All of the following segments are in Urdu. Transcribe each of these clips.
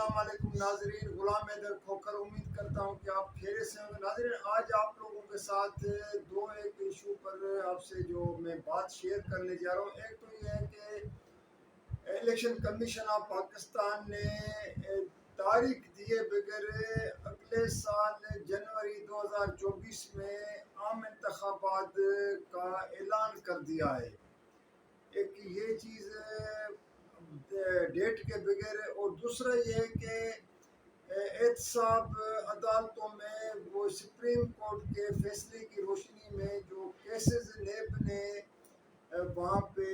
السلام علیکم ناظرین، غلام حیدر کھوکر امید کرتا ہوں کہ آپ خیریت سے ہوں گے۔ ناظرین، آج آپ لوگوں کے ساتھ ایک ایشو پر آپ سے جو میں بات شیئر کرنے جا رہا ہوں۔ ایک تو یہ ہے کہ الیکشن کمیشن آف پاکستان نے تاریخ دیے بغیر اگلے سال جنوری 2024 میں عام انتخابات کا اعلان کر دیا ہے۔ ایک یہ چیز ڈیٹ کے بغیر، اور دوسرا یہ ہے کہ احتساب عدالتوں میں وہ سپریم کورٹ کے فیصلے کی روشنی میں جو کیسز نیب نے وہاں پہ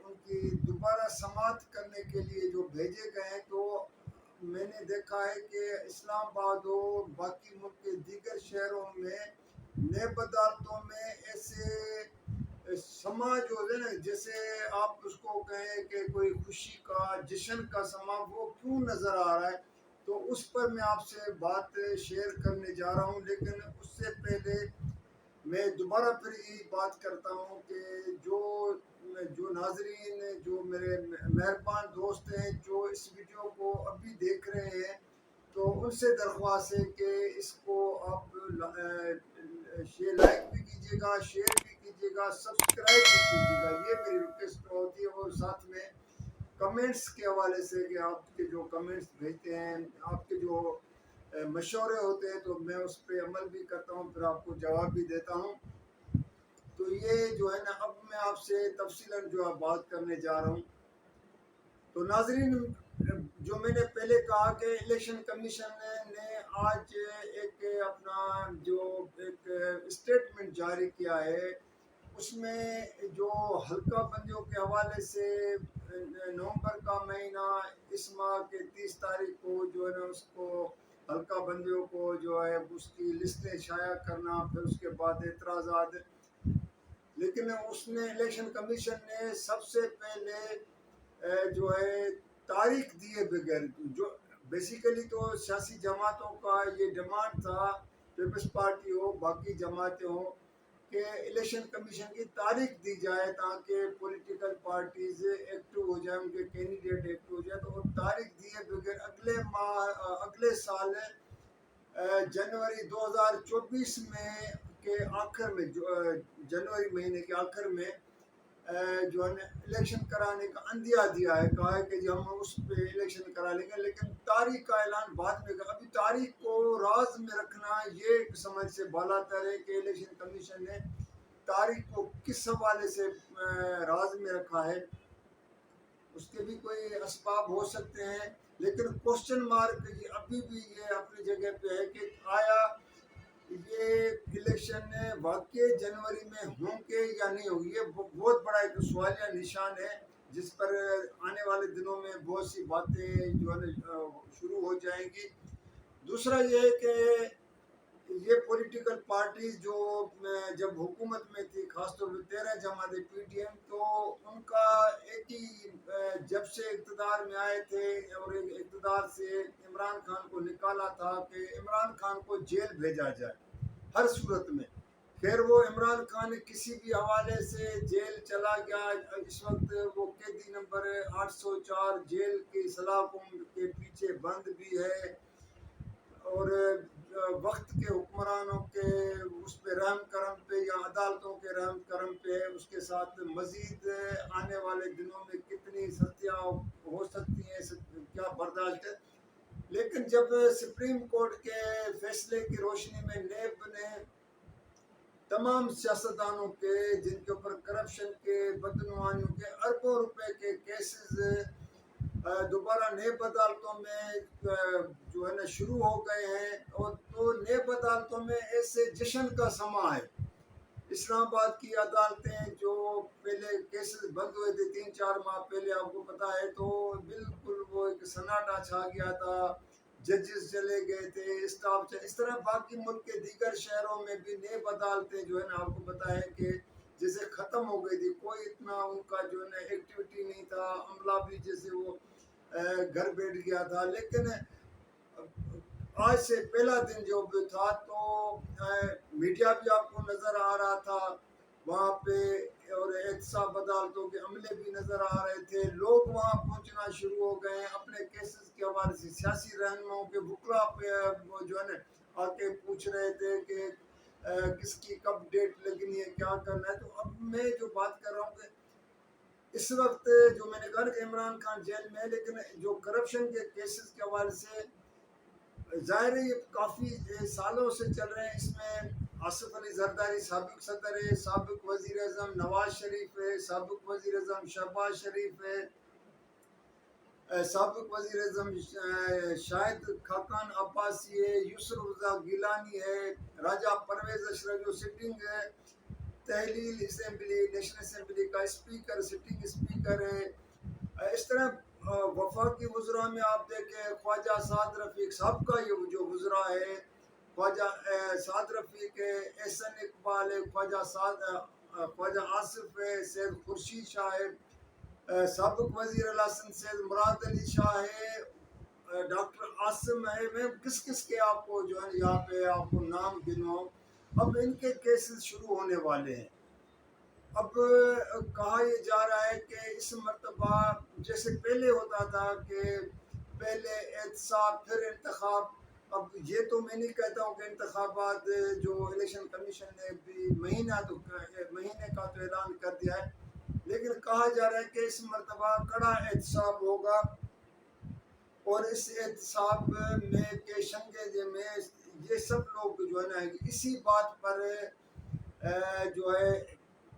ان کی دوبارہ سماعت کرنے کے لیے جو بھیجے گئے ہیں، تو میں نے دیکھا ہے کہ اسلام آباد ہو باقی ملک کے دیگر شہروں میں نیب عدالتوں میں ایسے سما جو ہے نا، جیسے آپ اس کو کہیں کہ کوئی خوشی کا جشن کا سما، وہ کیوں نظر آ رہا ہے؟ تو اس پر میں آپ سے بات شیئر کرنے جا رہا ہوں۔ لیکن اس سے پہلے میں دوبارہ پھر یہی بات کرتا ہوں کہ جو ناظرین، جو میرے مہربان دوست ہیں جو اس ویڈیو کو ابھی دیکھ رہے ہیں، تو ان سے درخواست ہے کہ اس کو آپ لائک بھی کیجیے گا، شیئر بھی کیجیے گا، سبسکرائب بھی کیجیے گا، یہ میری ریکویسٹ ہوتی ہے۔ اور ساتھ میں کمنٹس کے حوالے سے کہ آپ کے جو کمنٹس بھیجتے ہیں، آپ کے جو مشورے ہوتے ہیں، تو میں اس پہ عمل بھی کرتا ہوں، پھر آپ کو جواب بھی دیتا ہوں۔ تو یہ جو ہے نا، اب میں آپ سے تفصیلاً جو ہے بات کرنے جا رہا ہوں۔ تو ناظرین، جو میں نے پہلے کہا کہ الیکشن کمیشن نے آج ایک اپنا جو ایک اسٹیٹمنٹ جاری کیا ہے، اس میں جو حلقہ بندیوں کے حوالے سے نومبر کا مہینہ، اس ماہ کے 30 تاریخ کو جو ہے نا، اس کو حلقہ بندیوں کو جو ہے اس کی لسٹیں شائع کرنا، پھر اس کے بعد اعتراضات۔ لیکن اس نے الیکشن کمیشن نے سب سے پہلے جو ہے تاریخ دیے بغیر، جو بیسیکلی تو سیاسی جماعتوں کا یہ ڈیمانڈ تھا، پیپلز پارٹی ہو باقی جماعتیں ہوں، کہ الیکشن کمیشن کی تاریخ دی جائے تاکہ پولیٹیکل پارٹیز ایکٹیو ہو جائیں، ان کے کینڈیڈیٹ ایکٹیو ہو جائے۔ تو وہ تاریخ دیے بغیر اگلے سال جنوری 2024 میں کے آخر میں، جنوری مہینے کے آخر میں جو ہے نا الیکشن کرانے کا عندیہ دیا ہے، کہا ہے کہ جی ہم اس پہ الیکشن کرا لیں گے، لیکن تاریخ کا اعلان بعد میں کرا۔ ابھی تاریخ کو راز میں رکھنا یہ سمجھ سے بالا تر ہے کہ الیکشن کمیشن نے تاریخ کو کس حوالے سے راز میں رکھا ہے۔ اس کے بھی کوئی اسباب ہو سکتے ہیں، لیکن کوشچن مارک ابھی بھی یہ اپنی جگہ پہ ہے کہ آیا یہ الیکشن واقعی جنوری میں ہوں گے یا نہیں ہوں گے۔ یہ بہت بڑا ایک سوالیہ نشان ہے، جس پر آنے والے دنوں میں بہت سی باتیں جو ہے شروع ہو جائیں گی۔ دوسرا یہ ہے کہ یہ پولیٹیکل پارٹیز جو جب حکومت میں تھی، خاص طور پہ 13 جماعت پی ٹی ایم، تو ان کا ایک ہی جب سے اقتدار میں آئے تھے اور اقتدار سے عمران خان کو نکالا تھا کہ عمران خان کو جیل بھیجا جائے ہر صورت میں۔ خیر وہ عمران خان کسی بھی حوالے سے جیل چلا گیا، اس وقت وہ قیدی نمبر 804 جیل کی سلاخوں کے پیچھے بند بھی ہے، اور وقت کے حکمرانوں کے اس پہ رحم کرم پہ یا عدالتوں کے رحم کرم پہ ہے۔ اس کے ساتھ مزید آنے والے دنوں میں کتنی سختیاں ہو سکتی ہیں، کیا برداشت ہے۔ لیکن جب سپریم کورٹ کے فیصلے کی روشنی میں نیب نے تمام سیاستدانوں کے، جن کے اوپر کرپشن کے، بدعنوانیوں کے اربوں روپے کے کیسز دوبارہ نیب عدالتوں میں جو ہے نا شروع ہو گئے ہیں، اور تو نیب عدالتوں میں ایسے جشن کا سما ہے۔ اسلام آباد کی عدالتیں جو پہلے کیسز بند ہوئے تھے 3-4 ماہ پہلے، آپ کو پتا ہے، تو بالکل وہ ایک سناٹا چھا گیا تھا، ججز چلے گئے تھے، اسٹاف چلے۔ اس طرح باقی ملک کے دیگر شہروں میں بھی نیب عدالتیں جو ہے نا، آپ کو پتا ہے کہ جیسے ختم ہو گئی تھی، کوئی اتنا ان کا جو ہے نا ایکٹیویٹی نہیں تھا، عملہ بھی جیسے وہ گھر بیٹھ گیا تھا۔ لیکن آج سے پہلا دن جو بھی تھا، تو میڈیا بھی آپ کو نظر آ رہا تھا، وہاں پہ اور احتساب عدالتوں کے عملے بھی نظر آ رہے تھے. لوگ وہاں پہنچنا شروع ہو گئے ہیں اپنے کیسز کے حوالے سے. سیاسی رہنماؤں کے بکلا پہ وہ جو ہے نا آ کے پوچھ رہے تھے کہ کس کی کب ڈیٹ لگنی ہے, کیا کرنا ہے. تو اب میں جو بات کر رہا ہوں کہ اس وقت جو میں نے کہا کہ عمران خان جیل میں, لیکن جو کرپشن کے کیسز کے حوالے سے ظاہر ہے یہ کافی سالوں سے چل رہے ہیں. اس میں آصف علی زرداری سابق صدر ہے, سابق وزیر اعظم نواز شریف ہے, سابق وزیر اعظم شہباز شریف ہے, سابق وزیر اعظم شاہد خاقان عباسی ہے, یسر رضا گیلانی ہے, راجہ پرویز اشرف جو سٹنگ ہے تحلیل اسمبلی نیشنل اسمبلی کا اسپیکر سٹنگ اسپیکر ہے. اس طرح وفاقی وزراء میں آپ دیکھیں خواجہ سعد رفیق صاحب کا یہ جو وزراء ہے, خواجہ سعد رفیق ہے, احسن اقبال ہے, خواجہ آصف ہے, سید خورشید شاہ ہے, سابق وزیر اعلیٰ سید مراد علی شاہ ہے, ڈاکٹر عاصم ہے. میں کس کس کے آپ کو جو ہے یہاں پہ آپ کو نام گنواؤں. اب ان کے کیسز شروع ہونے والے ہیں. اب کہا یہ جا رہا ہے کہ اس مرتبہ جیسے پہلے ہوتا تھا کہ پہلے احتساب پھر انتخاب. اب یہ تو میں نہیں کہتا ہوں کہ انتخابات جو الیکشن کمیشن نے بھی مہینہ مہینے کا تو اعلان کر دیا ہے, لیکن کہا جا رہا ہے کہ اس مرتبہ کڑا احتساب ہوگا. اور اس احتساب میں کہ شنگے میں یہ سب لوگ جو ہے نا اسی بات پر جو ہے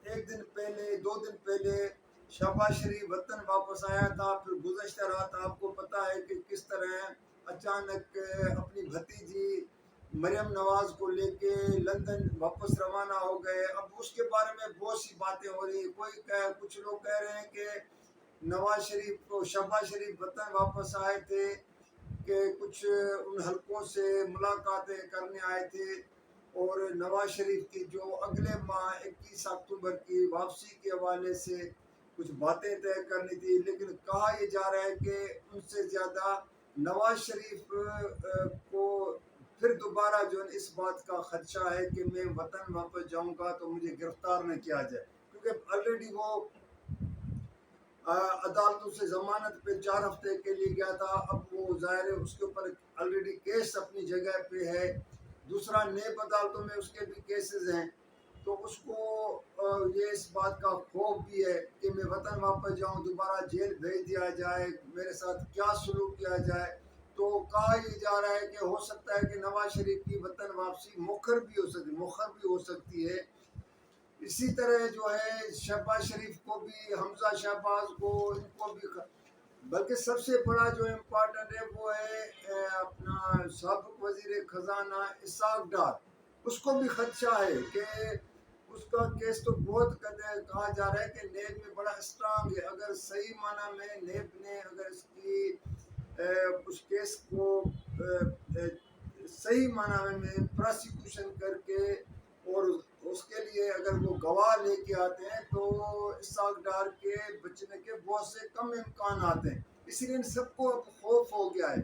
ایک دن پہلے 2 دن پہلے شہباز شریف وطن واپس آیا تھا. پھر گزشتہ رات آپ کو پتہ ہے کہ کس طرح اچانک اپنی بھتیجی مریم نواز کو لے کے لندن واپس روانہ ہو گئے. اب اس کے بارے میں بہت سی باتیں ہو رہی ہیں. کچھ لوگ کہہ رہے ہیں کہ نواز شریف کو شہباز شریف وطن واپس آئے تھے کہ کچھ ان حلقوں سے ملاقاتیں کرنے آئے تھے, اور نواز شریف کی جو اگلے ماہ 21 اکتوبر کی واپسی کے حوالے سے کچھ باتیں طے کرنی تھی. لیکن کہا یہ جا رہا ہے کہ ان سے زیادہ نواز شریف کو پھر دوبارہ جو ہے اس بات کا خدشہ ہے کہ میں وطن واپس جاؤں گا تو مجھے گرفتار نہ کیا جائے, کیونکہ آلریڈی وہ عدالتوں سے ضمانت پہ 4 ہفتے کے لیے گیا تھا. اب وہ ظاہر ہے اس کے اوپر آلریڈی کیس اپنی جگہ پہ ہے. دوسرا نیب عدالتوں میں اس کے بھی کیسز ہیں, تو اس کو یہ اس بات کا خوف بھی ہے کہ میں وطن واپس جاؤں, دوبارہ جیل بھیج دیا جائے, میرے ساتھ کیا سلوک کیا جائے. تو کہا یہ جا رہا ہے کہ ہو سکتا ہے کہ نواز شریف کی وطن واپسی مؤخر بھی ہو سکتی ہے. اسی طرح جو ہے شہباز شریف کو بھی, حمزہ شہباز کو, ان کو بھی, بلکہ سب سے بڑا جو امپارٹنٹ ہے وہ ہے اپنا سابق وزیر خزانہ اسحاق ڈار. اس کو بھی خدشہ ہے کہ اس کا کیس تو بہت کہا جا رہا ہے کہ نیب میں بڑا اسٹرانگ ہے. اگر صحیح معنی میں نیب نے اگر اس کیس کو صحیح معنی میں پراسیکیوشن کر کے اور اس کے لیے اگر وہ گواہ لے کے آتے ہیں تو اسحاق ڈار کے بچنے کے بہت سے کم امکانات ہیں. اس لیے ان سب کو اب خوف ہو گیا ہے.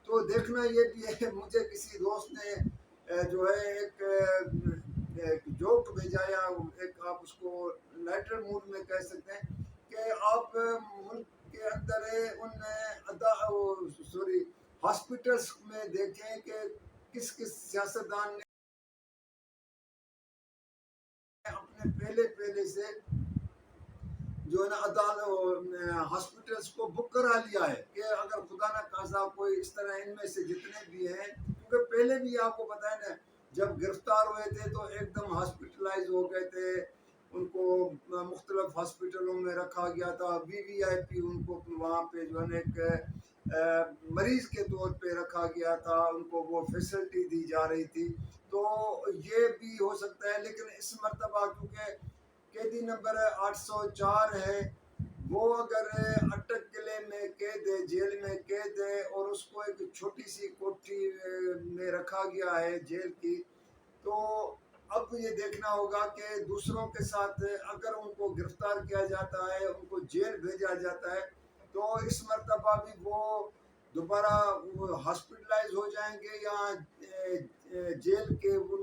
تو دیکھنا یہ بھی ہے, مجھے کسی دوست نے جو ہے ایک جوک بھیجا, یا ایک آپ اس کو لائٹر موڈ میں کہہ سکتے ہیں کہ آپ ملک کے اندر ان ہاسپٹلس میں دیکھیں کہ کس کس سیاستدان نے اپنے پہلے سے جو ہے نا ہاسپٹلس کو بک کرا لیا ہے کہ اگر خدا نہ خاصا کوئی اس طرح ان میں سے جتنے بھی ہیں, کیونکہ پہلے بھی آپ کو پتہ ہے نا جب گرفتار ہوئے تھے تو ایک دم ہاسپٹلائز ہو گئے تھے, ان کو مختلف ہاسپٹلوں میں رکھا گیا تھا, VVIP ان کو وہاں پہ جو ہے نا ایک مریض کے طور پہ رکھا گیا تھا, ان کو وہ فیسلٹی دی جا رہی تھی. تو یہ بھی ہو سکتا ہے. لیکن اس مرتبہ کیونکہ قیدی نمبر 804 ہے, وہ اگر اٹک قلعے میں قید ہے, جیل میں قید ہے, اور اس کو ایک چھوٹی سی کوٹھی میں رکھا گیا ہے جیل کی, تو اب یہ دیکھنا ہوگا کہ دوسروں کے ساتھ اگر ان کو گرفتار کیا جاتا ہے, ان کو جیل بھیجا جاتا ہے, تو اس مرتبہ بھی وہ دوبارہ ہاسپٹلائز ہو جائیں گے یا جیل کے ان